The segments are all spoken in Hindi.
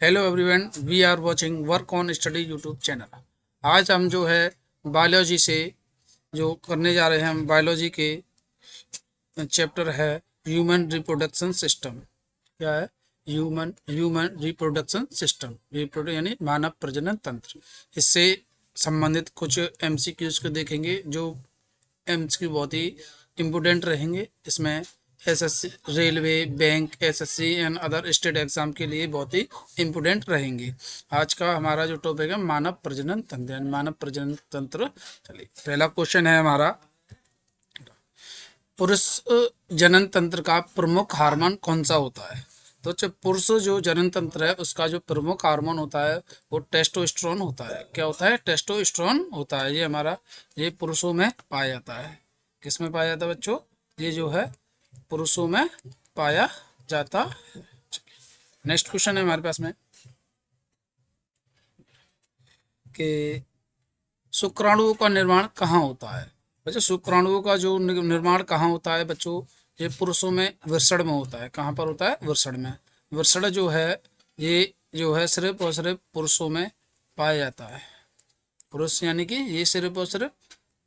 Hello everyone, we are watching work on study YouTube channel. आज हम जो है बायोलॉजी से जो करने जा रहे हैं, हम बायोलॉजी के चैप्टर है ह्यूमन रिप्रोडक्शन सिस्टम। क्या है? ह्यूमन ह्यूमन रिप्रोडक्शन सिस्टम, रिप्रोडक्ट यानी मानव प्रजनन तंत्र। इससे संबंधित कुछ एमसीक्यूज को देखेंगे जो एमसीक्यू बहुत ही इम्पोर्टेंट रहेंगे। इसमें SSC, railway, bank, SSC and other state exam के लिए बहुत ही इम्पोर्टेंट रहेंगे। आज का हमारा जो टॉपिक है मानव प्रजनन तंत्र, यानी मानव प्रजनन तंत्र। चलिए, पहला क्वेश्चन है हमारा, पुरुष जनन तंत्र का प्रमुख हार्मोन कौन सा होता है? तो जब पुरुष जो जनन तंत्र है उसका जो प्रमुख हार्मोन होता है वो टेस्टोस्टेरोन होता है। क्या होता है? टेस्टोस्टेरोन होता है। ये पुरुषों में पाया जाता है। किस में पाया जाता है बच्चों? ये जो है पुरुषों में पाया जाता है। नेक्स्ट क्वेश्चन है हमारे पास में कि शुक्राणुओं का निर्माण कहाँ होता है? बच्चों, शुक्राणुओं का जो निर्माण कहाँ होता है बच्चों? ये पुरुषों में वृषण में होता है। कहाँ पर होता है? वृषण में। वृषण जो है ये जो है सिर्फ और सिर्फ पुरुषों में पाया जाता है। पुरुष यानी कि ये सिर्फ और सिर्फ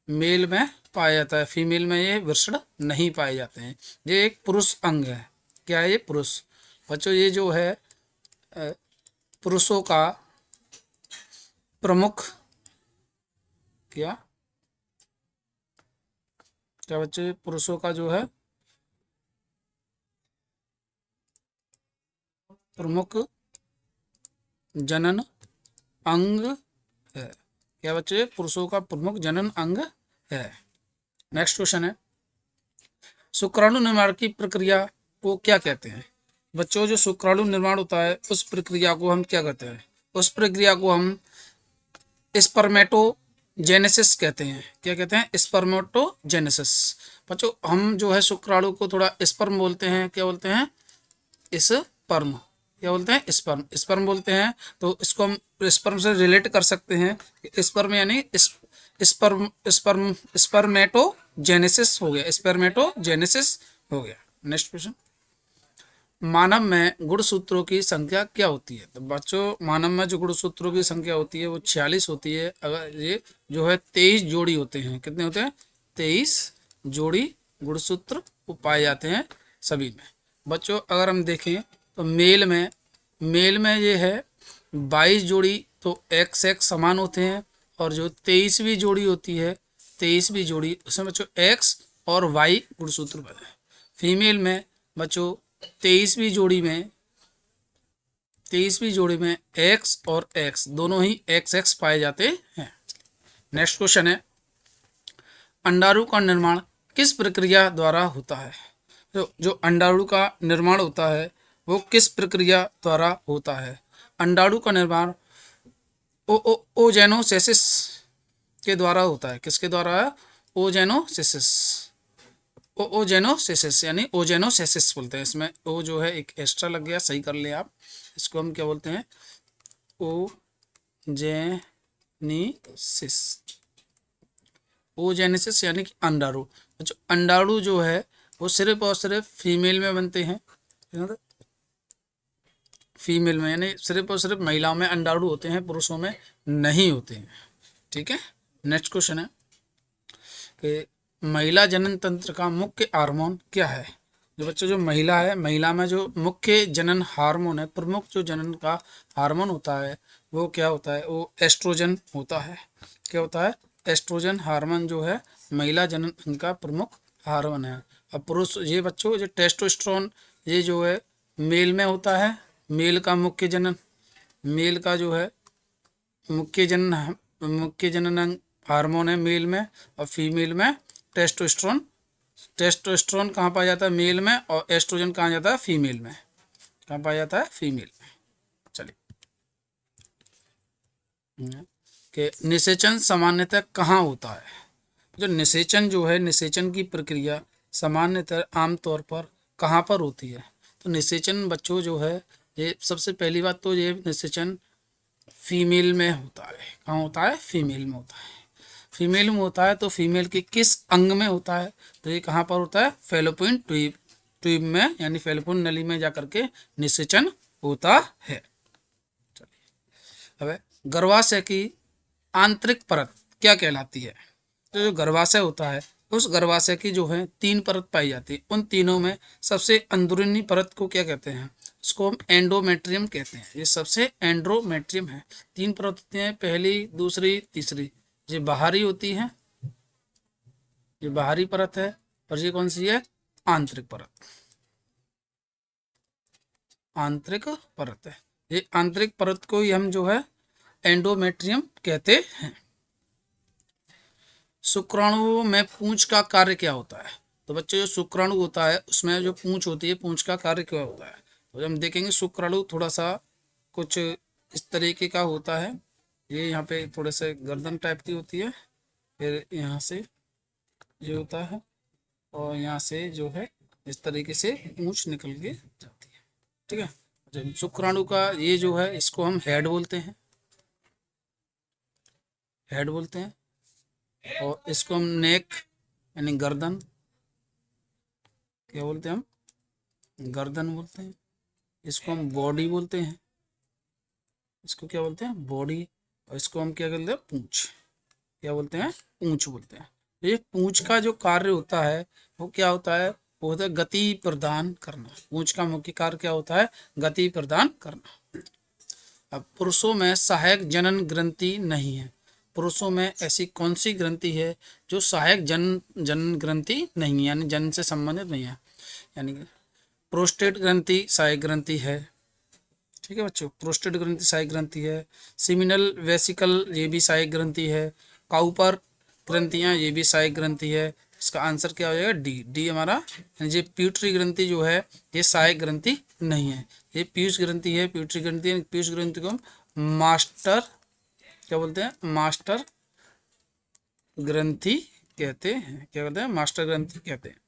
मेल में पाया जाता है, फीमेल में ये वृषण नहीं पाए जाते हैं। ये एक पुरुष अंग है। क्या है ये? पुरुष। बच्चों, ये जो है पुरुषों का प्रमुख क्या क्या बच्चे, पुरुषों का जो है प्रमुख जनन अंग है। क्या बच्चे? पुरुषों का प्रमुख जनन अंग है। नेक्स्ट क्वेश्चन है, शुक्राणु निर्माण की प्रक्रिया को क्या कहते हैं? बच्चों, जो शुक्राणु निर्माण होता है उस प्रक्रिया को हम क्या कहते हैं? उस प्रक्रिया को हम स्पर्मेटोजेनेसिस कहते हैं। क्या कहते हैं? स्पर्मेटोजेनेसिस। बच्चों, हम जो है शुक्राणु को थोड़ा स्पर्म बोलते हैं। क्या बोलते हैं? स्पर्म। क्या बोलते हैं? स्पर्म। स्पर्म बोलते हैं। तो इसको हम स्पर्म से रिलेट कर सकते हैं। स्पर्म यानी स्पर्म स्पर्म स्पर्मेटोजेनेसिस हो गया। स्पर्मेटोजेनेसिस हो गया। नेक्स्ट क्वेश्चन, मानव में गुणसूत्रों की संख्या क्या होती है? तो बच्चों, मानव में जो गुणसूत्रों की संख्या होती है वो 46 होती है। अगर ये जो है 23 जोड़ी होते हैं। कितने होते हैं? 23 जोड़ी गुणसूत्र पाए जाते हैं सभी में। बच्चों, अगर हम देखें तो मेल में ये है 22 जोड़ी, तो एक्स एक्स समान होते हैं। और जो 23वीं जोड़ी होती है, 23वीं जोड़ी, उसमें बच्चों एक्स और वाई गुणसूत्र बने हैं। फीमेल में बच्चों 23वीं जोड़ी में एक्स और एक्स दोनों ही एक्स एक्स पाए जाते हैं। नेक्स्ट क्वेश्चन है, अंडाणु का निर्माण किस प्रक्रिया द्वारा होता है? जो अंडाणु का निर्माण होता है वो किस प्रक्रिया द्वारा होता है? अंडाणु का निर्माण ओजेनोसिस के द्वारा होता है। किसके द्वारा है? ओजेनोसिस। ओजेनोसिस यानी ओजेनोसिस बोलते हैं। इसमें ओ जो है एक एक्स्ट्रा लग गया, सही कर ले आप। इसको हम क्या बोलते हैं? ओजेनिसिस। ओजेनेसिस यानी कि अंडाणु। जो अंडाणु जो है वो सिर्फ और सिर्फ फीमेल में बनते हैं। फीमेल में यानी सिर्फ और सिर्फ महिलाओं में अंडाणु होते हैं, पुरुषों में नहीं होते हैं। ठीक है। नेक्स्ट क्वेश्चन है कि महिला जनन तंत्र का मुख्य हार्मोन क्या है? जो बच्चों, जो महिला है, महिला में जो मुख्य जनन हार्मोन है, प्रमुख जो जनन का हार्मोन होता है वो क्या होता है? वो एस्ट्रोजन होता है। क्या होता है? एस्ट्रोजन हार्मोन जो है महिला जनन का प्रमुख हार्मोन है। अब पुरुष, ये बच्चों, जो टेस्टोस्टेरोन ये जो है मेल में होता है। मेल का मुख्य जनन, मेल का जो है मुख्य जनन हार्मोन है मेल में। और फीमेल में टेस्टोस्टेरोन। टेस्टोस्टेरोन कहाँ पाया जाता है? मेल में। और एस्ट्रोजन कहाँ जाता है? फीमेल में। कहाँ पाया जाता है? फीमेल में। चलिए, कि निषेचन सामान्यतः कहाँ होता है? जो निषेचन जो है, निषेचन की प्रक्रिया सामान्यतः आमतौर पर कहाँ पर होती है? तो निषेचन बच्चों जो है, ये सबसे पहली बात तो ये निषेचन फीमेल में होता है। कहाँ होता है? फीमेल में होता है। फीमेल में होता है तो फीमेल के किस अंग में होता है? तो ये कहाँ पर होता है? फैलोपियन ट्यूब, ट्यूब में, यानी फैलोपियन नली में जाकर के निषेचन होता है। अब गर्भाशय की आंतरिक परत क्या कहलाती है? तो जो गर्भाशय होता है उस गर्भाशय की जो है 3 परत पाई जाती है। उन तीनों में सबसे अंदरूनी परत को क्या कहते हैं? इसको हम एंडोमेट्रियम कहते हैं। ये सबसे एंड्रोमेट्रियम है। 3 परत होती हैं, पहली, दूसरी, तीसरी। ये बाहरी होती है, ये बाहरी परत है, और ये कौन सी है? आंतरिक परत। आंतरिक परत है। ये आंतरिक परत को ही हम जो है एंडोमेट्रियम कहते हैं। शुक्राणु में पूंछ का कार्य क्या होता है? तो बच्चों जो शुक्राणु होता है उसमें जो पूंछ होती है, पूंछ का कार्य क्या होता है? तो हम देखेंगे शुक्राणु थोड़ा सा कुछ इस तरीके का होता है। ये यहाँ पे थोड़े से गर्दन टाइप की होती है, फिर यहाँ से ये होता है, और यहाँ से जो है इस तरीके से पूंछ निकल के जाती है। ठीक है, जब शुक्राणु का ये जो है इसको हम हेड बोलते हैं, हेड बोलते हैं। और इसको हम नेक यानी गर्दन क्या बोलते हैं? हम गर्दन बोलते हैं। इसको हम बॉडी बोलते हैं, इसको क्या बोलते हैं? बॉडी। और इसको हम क्या बोलते हैं? पूंछ। क्या बोलते हैं? पूंछ बोलते हैं। तो ये पूंछ का जो कार्य होता है वो क्या होता है? वो होता है गति प्रदान करना। पूंछ का मुख्य कार्य क्या होता है? गति प्रदान करना। अब पुरुषों में सहायक जनन ग्रंथि नहीं है। पुरुषों में ऐसी कौन सी ग्रंथि है जो सहायक जनन ग्रंथि नहीं है, यानी जन से संबंधित नहीं है? यानी कि प्रोस्टेट ग्रंथि सहायक ग्रंथि है। ठीक है बच्चों, प्रोस्टेट ग्रंथि सहायक ग्रंथि है। सिमिनल वेसिकल ये भी सहायक ग्रंथि है। काउपर ग्रंथियां ये भी सहायक ग्रंथि है। इसका आंसर क्या हो जाएगा? डी। डी हमारा। ये प्यूटरी ग्रंथि जो है ये सहायक ग्रंथि नहीं है, ये पीयूष ग्रंथि है। प्यूटरी ग्रंथि, पीयूष ग्रंथि को हम मास्टर क्या बोलते हैं? मास्टर ग्रंथि कहते हैं। क्या कहते हैं? मास्टर ग्रंथि कहते हैं।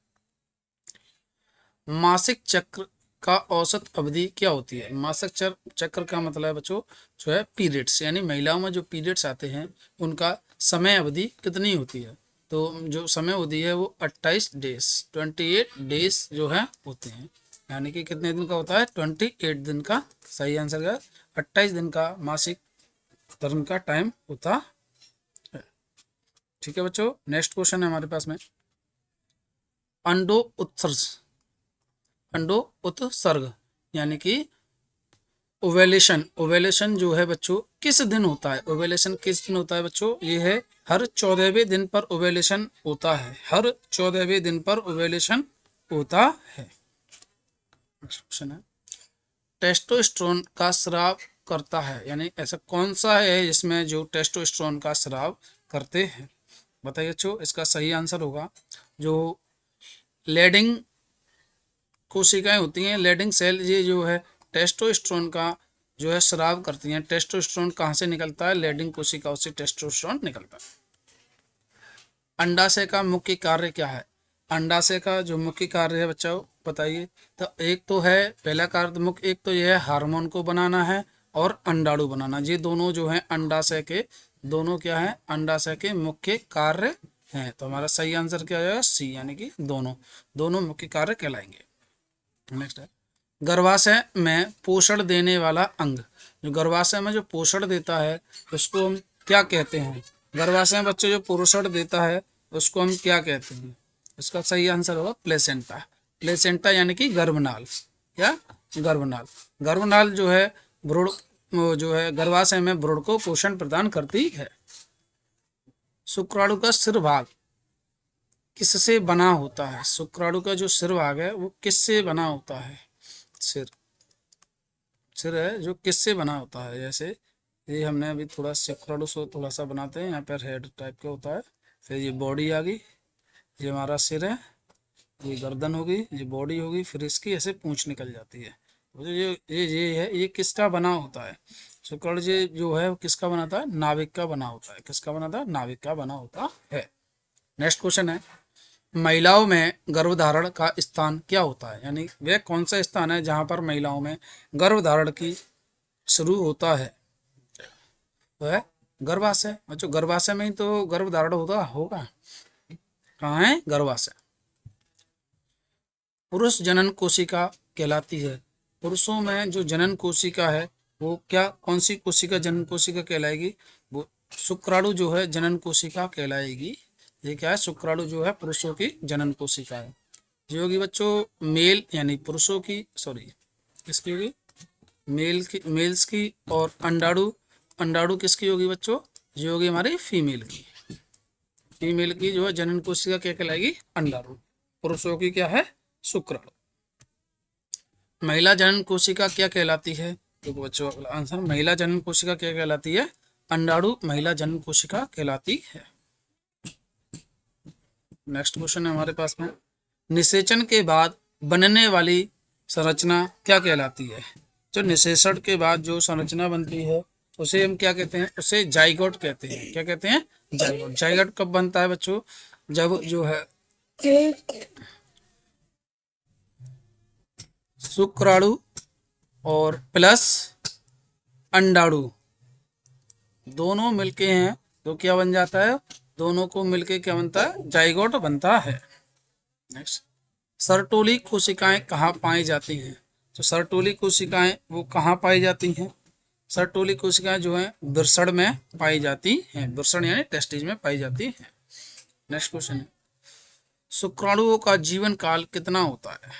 मासिक चक्र का औसत अवधि क्या होती है? मासिक चक्र का मतलब है बच्चों जो है पीरियड्स, यानी महिलाओं में जो पीरियड्स आते हैं उनका समय अवधि कितनी होती है? तो जो समय अवधि है वो 28 डेज 28 डेज जो है होते हैं। यानी कि कितने दिन का होता है? 28 दिन का। सही आंसर है 28 दिन का मासिक धर्म का टाइम होता है। ठीक है बच्चों, नेक्स्ट क्वेश्चन है हमारे पास में अंडो उत्सर्ज, अंडो उत्सर्ग यानी कि ओवेलेशन। ओवेलेशन जो है बच्चों किस दिन होता है? ओवेलेशन किस दिन होता है बच्चों? ये है हर 14वें दिन पर ओवेलेशन होता है। हर 14वें दिन पर ओवेलेशन होता है। क्वेश्चन है टेस्टोस्टेरोन का स्राव करता है, यानी ऐसा कौन सा है जिसमें जो टेस्टोस्टेरोन का स्राव करते हैं? बताइए बच्चों, इसका सही आंसर होगा जो लेडिंग कोशिकाएं होती हैं, लेडिंग सेल, ये जो है टेस्टोस्टेरोन का जो है स्राव करती हैं। टेस्टोस्टेरोन कहाँ से निकलता है? लेडिंग कोशिकाओं से टेस्टोस्टेरोन निकलता है। अंडाशय का मुख्य कार्य क्या है? अंडाशय का जो मुख्य कार्य है बच्चों बताइए। तो एक तो है पहला कार्य मुख्य, एक तो यह है हार्मोन को बनाना है और अंडाणु बनाना। ये दोनों जो है अंडाशय के, दोनों क्या है? अंडाशय के मुख्य कार्य हैं। तो हमारा सही आंसर क्या हो जाएगा? सी, यानी कि दोनों, दोनों मुख्य कार्य कहलाएंगे। नेक्स्ट है गर्भाशय में पोषण देने वाला अंग। जो गर्भाशय में जो पोषण देता है उसको हम क्या कहते हैं? गर्भाशय में बच्चे जो पोषण देता है उसको हम क्या कहते हैं? इसका सही आंसर होगा प्लेसेंटा। प्लेसेंटा यानी कि गर्भनाल या गर्भनाल। गर्भनाल जो है भ्रूण, जो है गर्भाशय में भ्रूण को पोषण प्रदान करती है। शुक्राणु का सिर भाग किससे बना होता है? शुक्राणु का जो सिर भाग है वो किससे बना होता है? सिर, सिर है जो किससे बना होता है? जैसे ये हमने अभी थोड़ा शुक्राणु से थोड़ा सा बनाते हैं, यहाँ पर हेड टाइप का होता है, फिर ये बॉडी आ गई, ये हमारा सिर है, ये गर्दन होगी, ये बॉडी होगी, फिर इसकी ऐसे पूंछ निकल जाती है। तो ये है, ये किसका बना होता है? शुक्राणु जो है वो किसका बनाता है? नाभिक का बना होता है। किसका बनाता है? नाभिक का बना होता है। नेक्स्ट क्वेश्चन है महिलाओं में गर्भधारण का स्थान क्या होता है? यानी वह कौन सा स्थान है जहां पर महिलाओं में गर्भधारण की शुरू होता है? वह गर्भाशय। बच्चों गर्भाशय में ही तो गर्भधारण होगा। कहाँ है? गर्भाशय। पुरुष जनन कोशिका कहलाती है। पुरुषों में जो जनन कोशिका है वो क्या, कौन सी कोशिका जनन कोशिका कहलाएगी? वो शुक्राणु जो है जनन कोशिका कहलाएगी। ये क्या है? शुक्राणु जो है पुरुषों की जनन कोशिका है। जो होगी बच्चों मेल यानी पुरुषों की, सॉरी किसकी होगी? मेल्स की। और अंडाणु, अंडाणु किसकी होगी बच्चों? जो होगी हमारी फीमेल की। फीमेल की जो है जनन कोशिका क्या कहलाएगी? अंडाणु। पुरुषों की क्या है? शुक्राणु। महिला जनन कोशिका क्या कहलाती है? देखो बच्चों अगला आंसर, महिला जनन कोशिका क्या कहलाती है? अंडाणु महिला जनन कोशिका कहलाती है। नेक्स्ट क्वेश्चन है हमारे पास में, निषेचन के बाद बनने वाली संरचना क्या कहलाती है? जो निषेचन के बाद जो संरचना बनती है उसे हम क्या कहते हैं? उसे जाइगोट कहते हैं। क्या कहते हैं? जाइगोट। जाइगोट कब बनता है बच्चों? जब जो है शुक्राणु और प्लस अंडाणु दोनों मिलके हैं तो क्या बन जाता है? दोनों को मिलके क्या बनता है? जाइगोट बनता है। नेक्स्ट, सर्टोली कोशिकाएं कहाँ पाई जाती हैं? तो सर्टोली कोशिकाएं वो कहाँ पाई जाती हैं? सर्टोली कोशिकाएं जो है वृषण में पाई जाती हैं। वृषण यानी टेस्टिस में पाई जाती हैं। नेक्स्ट क्वेश्चन है, शुक्राणुओं का जीवन काल कितना होता है?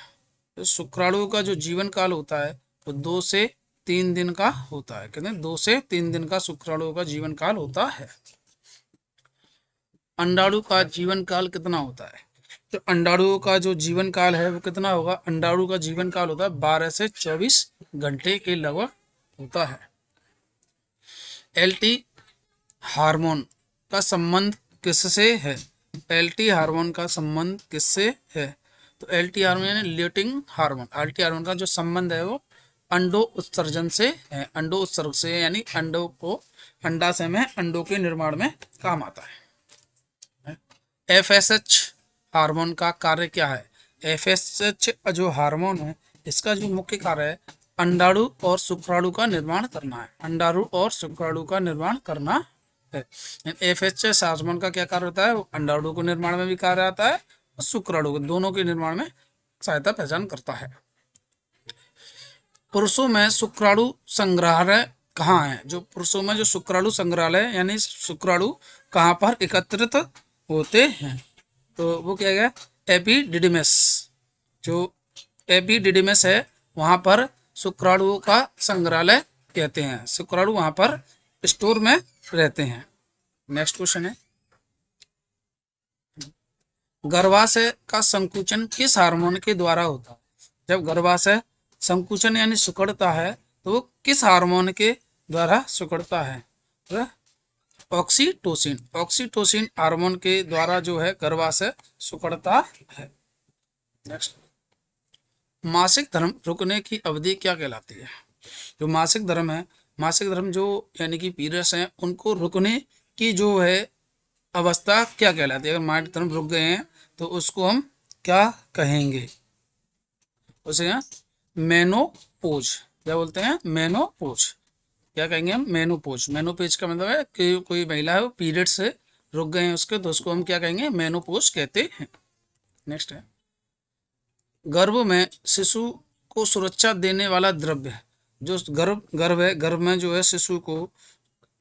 तो शुक्राणुओं का जो जीवन काल होता है वो 2 से 3 दिन का होता है। कहते हैं 2 से 3 दिन का शुक्राणुओं का जीवन काल होता है। अंडाणु का जीवन काल कितना होता है? तो अंडाणुओं का जो जीवन काल है वो कितना होगा? अंडाणु का जीवन काल होता है 12 से 24 घंटे के लगभग होता है। एलटी हार्मोन का संबंध किससे है? एलटी हार्मोन का संबंध किससे है? तो एलटी हार्मोन यानी ल्यूटिन हार्मोन, एलटी हार्मोन का जो संबंध है वो अंडो उत्सर्जन से है। अंडो उत्सर्ग से यानी अंडों को, अंडाशय में अंडों के निर्माण में काम आता है। एफएसएच हार्मोन का कार्य क्या है? एफएसएच जो हार्मोन है इसका जो मुख्य कार्य है अंडाणु और शुक्राणु का निर्माण करना है। अंडाणु और शुक्राणु का निर्माण करना है। एफएसएच हार्मोन का क्या कार्य होता है? वो अंडाणु को निर्माण में भी कार्य आता है और शुक्राणु को, दोनों के निर्माण में सहायता पहचान करता है। पुरुषों में शुक्राणु संग्रहालय कहाँ है? जो पुरुषों में जो शुक्राणु संग्रहालय यानी शुक्राणु कहाँ पर एकत्रित होते हैं? तो वो क्या है? एपिडिडिमस। जो एपिडिडिमस है वहां पर शुक्राणुओं का संग्रहालय कहते हैं। शुक्राणु वहां पर स्टोर में रहते हैं। नेक्स्ट क्वेश्चन है, गर्भाशय का संकुचन किस हार्मोन के द्वारा होता है? जब गर्भाशय संकुचन यानी सिकुड़ता है तो वो किस हार्मोन के द्वारा सिकुड़ता है? तो ऑक्सीटोसिन, ऑक्सीटोसिन हार्मोन के द्वारा जो है गर्भाशय सिकुड़ता है। नेक्स्ट, मासिक धर्म रुकने की अवधि क्या कहलाती है? जो मासिक धर्म है, मासिक धर्म जो यानी कि पीरियड्स हैं उनको रुकने की जो है अवस्था क्या कहलाती है? अगर मासिक धर्म रुक गए हैं तो उसको हम क्या कहेंगे? उसे मेनोपोज। क्या बोलते हैं? मेनोपोज। क्या कहेंगे हम? मेनोपोज। मेनोपोज का मतलब है कि कोई महिला है वो पीरियड से रुक गए हैं उसके, तो उसको हम क्या कहेंगे? मेनोपोज कहते हैं। नेक्स्ट है, गर्भ में शिशु को सुरक्षा देने वाला द्रव्य, जो गर्भ है, गर्भ में जो है शिशु को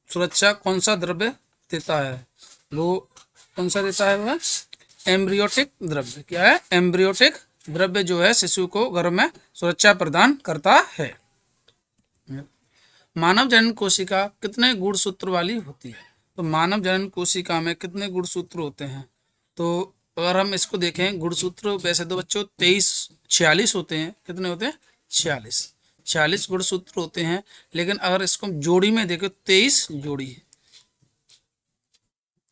सुरक्षा कौन सा द्रव्य देता है? वो कौन सा देता है? वह एम्ब्रियोटिक द्रव्य। क्या है? एम्ब्रियोटिक द्रव्य जो है शिशु को गर्भ में सुरक्षा प्रदान करता है। मानव जनन कोशिका कितने गुणसूत्र वाली होती है? तो मानव जनन कोशिका में कितने गुणसूत्र होते हैं? तो अगर हम इसको देखें गुणसूत्र, वैसे तो बच्चों 46 होते हैं। कितने होते हैं? 46 गुणसूत्र होते हैं। लेकिन अगर इसको जोड़ी में देखें 23 जोड़ी है,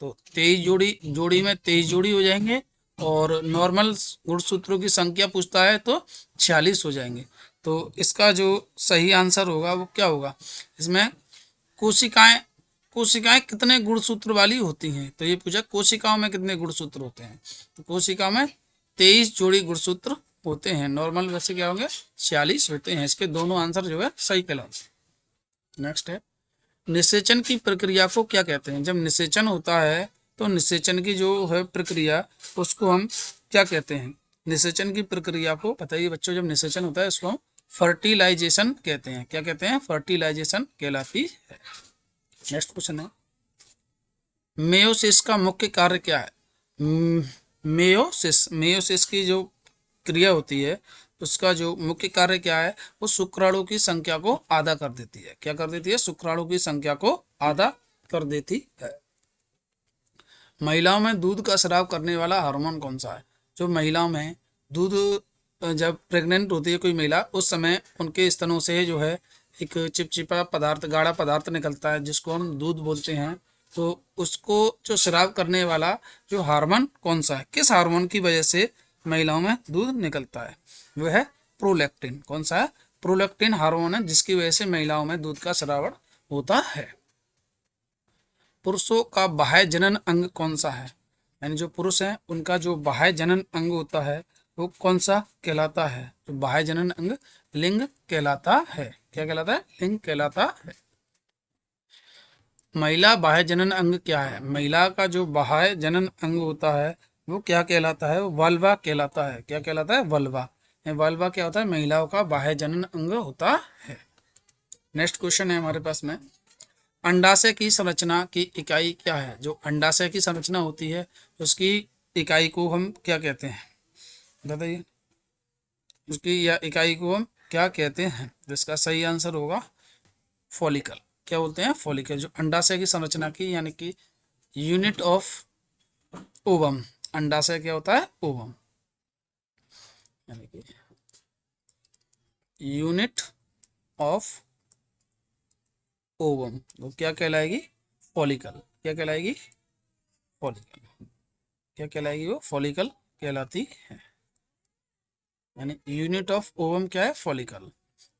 तो 23 जोड़ी में 23 जोड़ी हो जाएंगे। और नॉर्मल गुणसूत्रों की संख्या पूछता है तो 46 हो जाएंगे। तो इसका जो सही आंसर होगा वो क्या होगा? इसमें कोशिकाएं कितने गुणसूत्र वाली होती हैं? तो ये पूछा कोशिकाओं में कितने गुणसूत्र होते हैं? तो कोशिकाओं में 23 जोड़ी गुणसूत्र होते हैं। नॉर्मल वैसे क्या होंगे? 46 होते हैं। इसके दोनों आंसर जो है सही कहलाते। नेक्स्ट है, निषेचन की प्रक्रिया को क्या कहते हैं? जब निषेचन होता है तो निषेचन की जो है प्रक्रिया उसको हम क्या कहते हैं? निषेचन की प्रक्रिया को बताइए बच्चों। जब निषेचन होता है उसको हम फर्टिलाइजेशन कहते हैं। क्या कहते हैं? फर्टिलाइजेशन कहलाती है। नेक्स्ट क्वेश्चन है, मेयोसिस का मुख्य कार्य क्या है? मेयोसिस की जो क्रिया होती है उसका जो मुख्य कार्य क्या है? वो शुक्राणु की संख्या को आधा कर देती है। क्या कर देती है? शुक्राणु की संख्या को आधा कर देती है। महिलाओं में दूध का स्राव करने वाला हार्मोन कौन सा है? जो महिलाओं में दूध जब प्रेग्नेंट होती है कोई महिला, उस समय उनके स्तनों से जो है एक चिपचिपा पदार्थ, गाढ़ा पदार्थ निकलता है जिसको हम दूध बोलते हैं। तो उसको जो स्राव करने वाला जो हार्मोन कौन सा है, किस हार्मोन की वजह से महिलाओं में दूध निकलता है? वह है प्रोलैक्टिन। कौन सा है? प्रोलैक्टिन हार्मोन है जिसकी वजह से महिलाओं में दूध का स्रावण होता है। पुरुषों का बाह्य जनन अंग कौन सा है? यानी जो पुरुष हैं उनका जो बाह्य जनन अंग होता है वो कौन सा कहलाता है? जो बाह्य जनन अंग लिंग कहलाता है। क्या कहलाता है? लिंग कहलाता है। महिला बाह्य जनन अंग क्या है? महिला का जो बाह्य जनन अंग होता है वो क्या कहलाता है? वल्वा कहलाता है। क्या कहलाता है? वल्वा। वल्वा क्या होता है? महिलाओं का बाह्य जनन अंग होता है। नेक्स्ट क्वेश्चन है हमारे पास में, अंडाशय की संरचना की इकाई क्या है? जो अंडाशय की संरचना होती है उसकी इकाई को हम क्या कहते हैं? बताइए। उसकी या इकाई को हम क्या कहते हैं? जिसका सही आंसर होगा फॉलिकल। क्या बोलते हैं? फॉलिकल। जो अंडाशय की संरचना की यानी कि यूनिट ऑफ ओवम। अंडाशय क्या होता है? ओवम, यानी कि यूनिट ऑफ ओवम वो क्या कहलाएगी? फॉलिकल। क्या कहलाएगी? फॉलिकल। क्या कहलाएगी? वो फॉलिकल कहलाती है। यानी यूनिट ऑफ ओवम क्या है? फॉलिकल।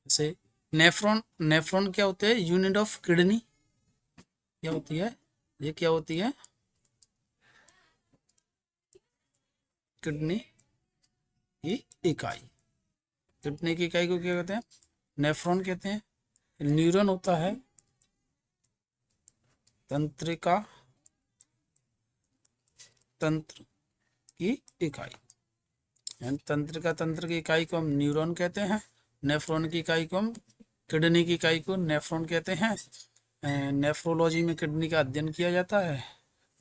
जैसे नेफ्रॉन, नेफ्रॉन क्या होते हैं? Unit of kidney. क्या होती है? ये क्या होती है? किडनी की इकाई। किडनी की इकाई को क्या कहते हैं? नेफ्रॉन कहते हैं। न्यूरॉन होता है तंत्रिका तंत्र की इकाई। यानी तंत्रिका तंत्र की इकाई को हम न्यूरॉन कहते हैं। नेफ्रॉन की इकाई को हम, किडनी की इकाई को नेफ्रॉन कहते हैं। नेफ्रोलॉजी में किडनी का अध्ययन किया जाता है।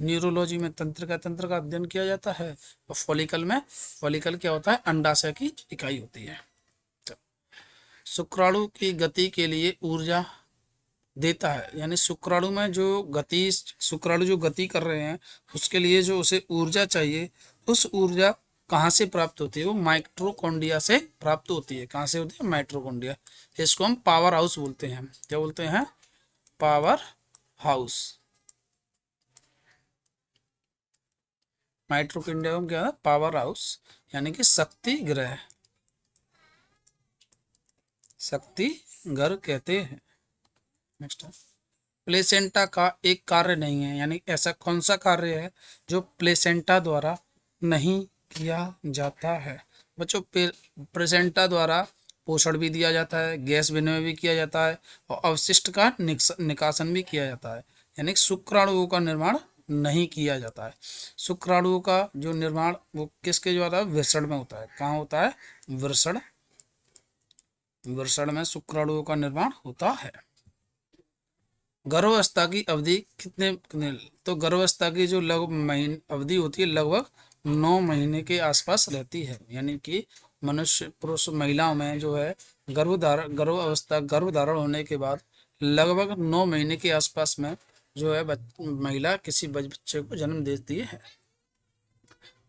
न्यूरोलॉजी में तंत्र का अध्ययन किया जाता है। और फॉलिकल में, फॉलिकल क्या होता है? अंडाशय की इकाई होती है। तो शुक्राणु की गति के लिए ऊर्जा देता है। यानी शुक्राणु में जो गति, शुक्राणु जो गति कर रहे हैं उसके लिए जो उसे ऊर्जा चाहिए, उस ऊर्जा कहाँ से प्राप्त होती है? वो माइटोकॉन्ड्रिया से प्राप्त होती है। कहाँ से होती है? माइटोकॉन्ड्रिया। इसको हम पावर हाउस बोलते हैं। क्या बोलते हैं? Power house. माइटोकॉन्ड्रिया को क्या है? पावर हाउस, यानी कि शक्ति ग्रह, शक्ति घर कहते हैं। नेक्स्ट, प्लेसेंटा का एक कार्य नहीं है। यानी ऐसा कौन सा कार्य है जो प्लेसेंटा द्वारा नहीं किया जाता है? बच्चों, प्लेसेंटा द्वारा पोषण भी दिया जाता है, गैस विनिमय भी किया जाता है और अवशिष्ट का निकासन भी किया जाता है। यानी शुक्राणुओं का निर्माण नहीं किया जाता है। शुक्राणुओं का जो निर्माण वो किसके द्वारा? वृषण में होता है। कहाँ होता है? वृषण। वृषण में शुक्राणुओं का निर्माण होता है। गर्भावस्था की अवधि कितने तो गर्भावस्था की जो महीने अवधि होती है लगभग 9 महीने के आसपास रहती है। यानी कि मनुष्य, पुरुष, महिलाओं में जो है गर्भ धारण होने के बाद लगभग 9 महीने के आसपास में जो है महिला किसी बच्चे को जन्म देती है।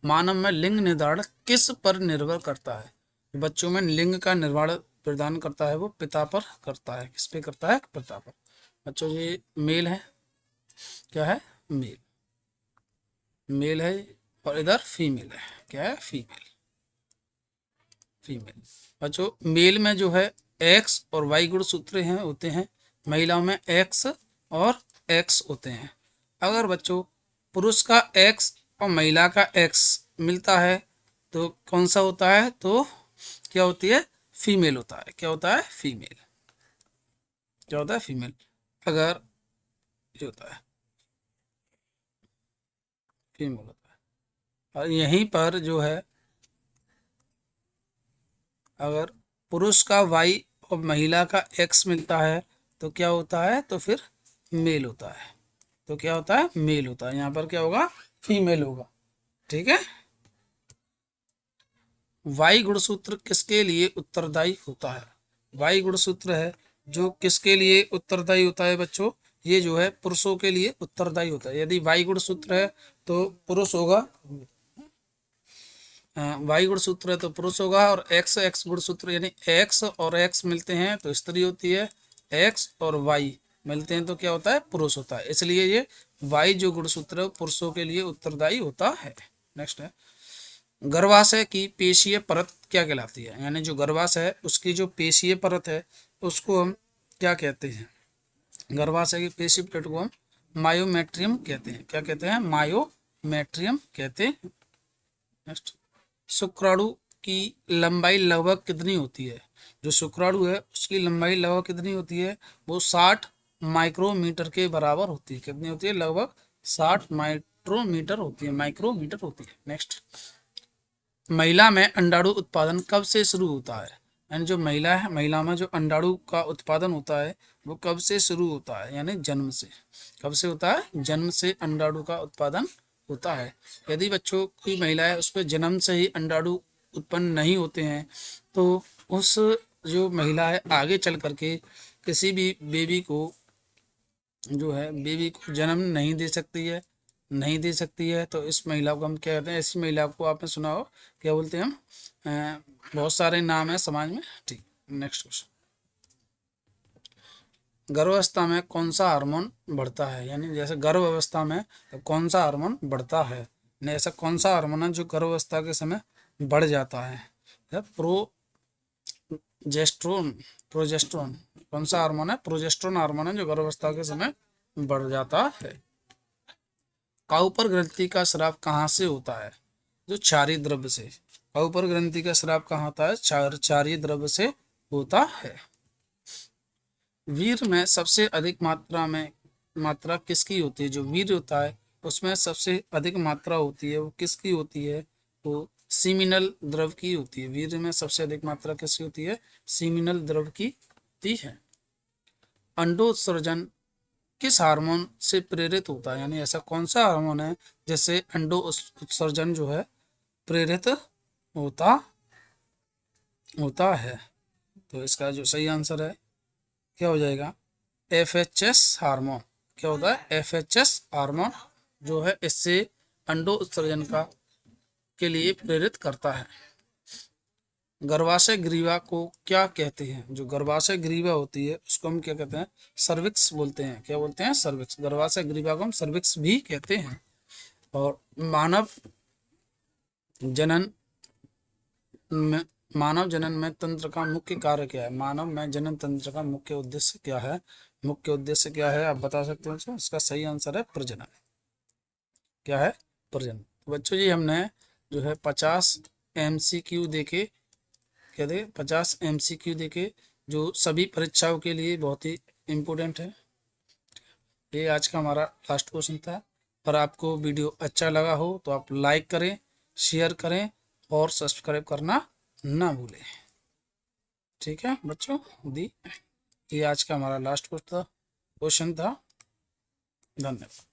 मानव में लिंग निर्धारण किस पर निर्भर करता है? बच्चों में लिंग का निर्माण प्रदान करता है वो पिता पर करता है। किस पे करता है? पिता पर। बच्चों, ये मेल है। क्या है? मेल। मेल है और इधर फीमेल है। क्या है? फीमेल। फीमेल। बच्चों, मेल में जो है एक्स और वाई गुणसूत्र हैं होते हैं, महिलाओं में एक्स और एक्स होते हैं। अगर बच्चों पुरुष का एक्स और महिला का एक्स मिलता है तो कौन सा होता है? तो क्या होती है? फीमेल होता है। क्या होता है? फीमेल। क्या होता है? फीमेल। अगर ये होता है फीमेल होता है। और यहीं पर जो है अगर पुरुष का वाई और महिला का एक्स मिलता है तो क्या होता है, तो फिर मेल होता है। तो क्या होता है, मेल होता है। यहाँ पर क्या होगा, फीमेल होगा। ठीक है। वाई गुणसूत्र किसके लिए उत्तरदायी होता है? वाई गुणसूत्र है जो किसके लिए उत्तरदायी होता है बच्चों, ये जो है पुरुषों के लिए उत्तरदायी होता है। यदि वाई गुणसूत्र है तो पुरुष होगा, वाई गुणसूत्र है तो पुरुष होगा, और एक्स एक्स गुणसूत्र यानी एक्स और एक्स मिलते हैं तो स्त्री होती है, एक्स और वाई मिलते हैं तो क्या होता है, पुरुष होता है। इसलिए ये वाई जो गुणसूत्र है पुरुषों के लिए उत्तरदायी होता है। नेक्स्ट है, गर्भाशय की पेशीय परत क्या कहलाती है? यानी जो गर्भाशय है उसकी जो पेशीय परत है उसको हम क्या कहते हैं? गर्भाशय की पेशीय परत को हम मायोमेट्रियम कहते हैं। क्या कहते हैं? मायोमेट्रियम कहते हैं। नेक्स्ट, शुक्राणु की लंबाई लगभग कितनी होती है? जो शुक्राणु है उसकी लंबाई लगभग कितनी होती है? वो 60 माइक्रोमीटर के बराबर होती है। कितनी होती है? लगभग 60 माइक्रोमीटर होती है, माइक्रोमीटर होती है। नेक्स्ट, महिला में अंडाणु उत्पादन कब से शुरू होता है? यानी जो महिला है, महिला में जो अंडाणु का उत्पादन होता है वो कब से शुरू होता है? यानी जन्म से। कब से होता है? जन्म से अंडाणु का उत्पादन होता है। यदि बच्चों की महिला है उस पर जन्म से ही अंडाणु उत्पन्न नहीं होते हैं तो उस जो महिला है आगे चल करके किसी भी बेबी को जो है बेबी को जन्म नहीं दे सकती है, नहीं दे सकती है। तो इस महिला को हम क्या कहते हैं? ऐसी महिला को आपने सुना हो, क्या बोलते हैं हम? बहुत सारे नाम है समाज में। ठीक, नेक्स्ट क्वेश्चन, गर्भावस्था में कौन सा हार्मोन बढ़ता है? यानी जैसे गर्भ अवस्था में तो कौन सा हार्मोन बढ़ता है? नहीं, ऐसा कौन सा हार्मोन है जो गर्भ अवस्था के समय बढ़ जाता है? प्रोजेस्ट्रोन, प्रोजेस्ट्रोन कौन सा हार्मोन है? प्रोजेस्ट्रोन हार्मोन है जो गर्भावस्था के समय बढ़ जाता है। काउपर ग्रंथि का स्राव कहाँ से होता है? जो क्षारीय द्रव्य से। काउपर ग्रंथि का स्राव कहाँ होता है? क्षारीय द्रव्य से होता है। वीर्य में सबसे अधिक मात्रा किसकी होती है? जो वीर्य होता है उसमें सबसे अधिक मात्रा होती है वो किसकी होती है? वो सीमिनल द्रव की होती है। वीर्य में सबसे अधिक मात्रा किसकी होती है? सीमिनल द्रव की होती है। अंडोत्सर्जन किस हार्मोन से प्रेरित होता है? यानी ऐसा कौन सा हार्मोन है जिससे अंडो उत्सर्जन जो है प्रेरित होता है? तो इसका जो सही आंसर है क्या हो जाएगा? FHS hormone. क्या होता है? FHS हार्मोन जो है इससे अंडो उत्सर्जन के लिए प्रेरित करता है। गर्भाशय ग्रीवा को क्या कहते हैं? जो गर्भाशय ग्रीवा होती है उसको हम क्या कहते हैं? सर्विक्स बोलते हैं। क्या बोलते हैं? सर्विक्स। गर्भाशय ग्रीवा को हम सर्विक्स भी कहते हैं। और मानव जनन में तंत्र का मुख्य कार्य क्या है? मानव में जनन तंत्र का मुख्य उद्देश्य क्या है? मुख्य उद्देश्य क्या है आप बता सकते हो? इसका सही आंसर है प्रजनन। क्या है? प्रजनन। तो बच्चों जी हमने जो है 50 MCQ देखे, क्या देखे? 50 MCQ देखे जो सभी परीक्षाओं के लिए बहुत ही इम्पोर्टेंट है। ये आज का हमारा लास्ट क्वेश्चन था। और आपको वीडियो अच्छा लगा हो तो आप लाइक करें, शेयर करें और सब्सक्राइब करना ना भूलें। ठीक है बच्चों, दी ये आज का हमारा लास्ट क्वेश्चन था। धन्यवाद।